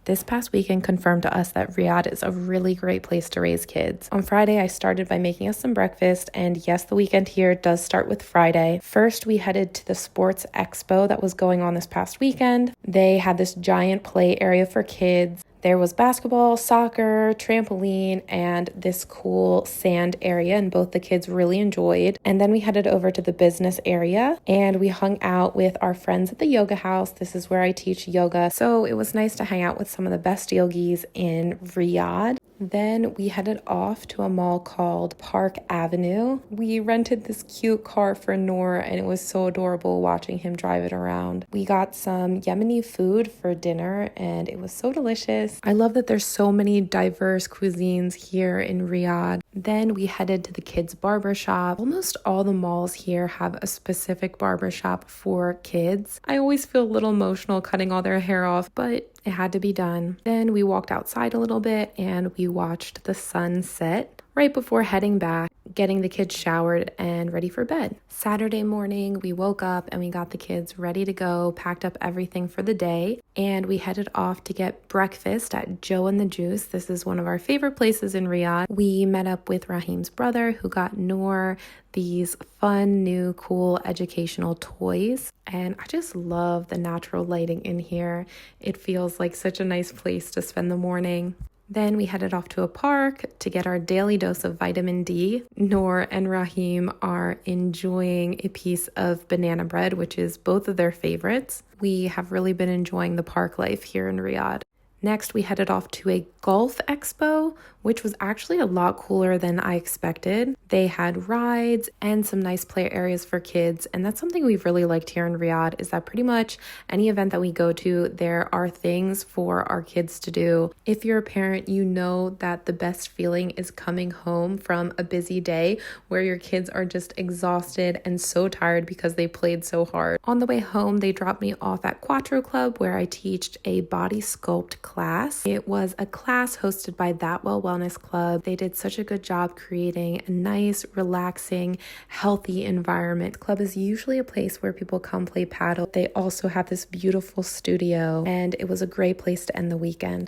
This past weekend confirmed to us that Riyadh is a really great place to raise kids. On Friday, I started by making us some breakfast, and yes, the weekend here does start with Friday. First, we headed to the sports expo that was going on this past weekend. They had this giant play area for kids. There was basketball, soccer, trampoline, and this cool sand area, and both the kids really enjoyed. And then we headed over to the business area, and we hung out with our friends at the yoga house. This is where I teach yoga, so it was nice to hang out with some of the best yogis in Riyadh. Then we headed off to a mall called Park Avenue. We rented this cute car for Noor, and it was so adorable watching him drive it around. We got some Yemeni food for dinner, and it was so delicious. I love that there's so many diverse cuisines here in Riyadh. Then we headed to the kids' barber shop. Almost all the malls here have a specific barber shop for kids. I always feel a little emotional cutting all their hair off, but it had to be done. Then we walked outside a little bit and we watched the sun set right before heading back, getting the kids showered and ready for bed. Saturday morning, we woke up and we got the kids ready to go, packed up everything for the day, and we headed off to get breakfast at Joe and the Juice. This is one of our favorite places in Riyadh. We met up with Rahim's brother, who got Noor these fun, new, cool educational toys. And I just love the natural lighting in here. It feels like such a nice place to spend the morning. Then we headed off to a park to get our daily dose of vitamin D. Noor and Rahim are enjoying a piece of banana bread, which is both of their favorites. We have really been enjoying the park life here in Riyadh. Next, we headed off to a golf expo, which was actually a lot cooler than I expected. They had rides and some nice play areas for kids, and that's something we've really liked here in Riyadh, is that pretty much any event that we go to, there are things for our kids to do. If you're a parent, you know that the best feeling is coming home from a busy day where your kids are just exhausted and so tired because they played so hard. On the way home, they dropped me off at Quattro Club, where I teached a body sculpt class. It was a class hosted by That Well Wellness Club. They did such a good job creating a nice, relaxing, healthy environment. Club is usually a place where people come play paddle. They also have this beautiful studio, and it was a great place to end the weekend.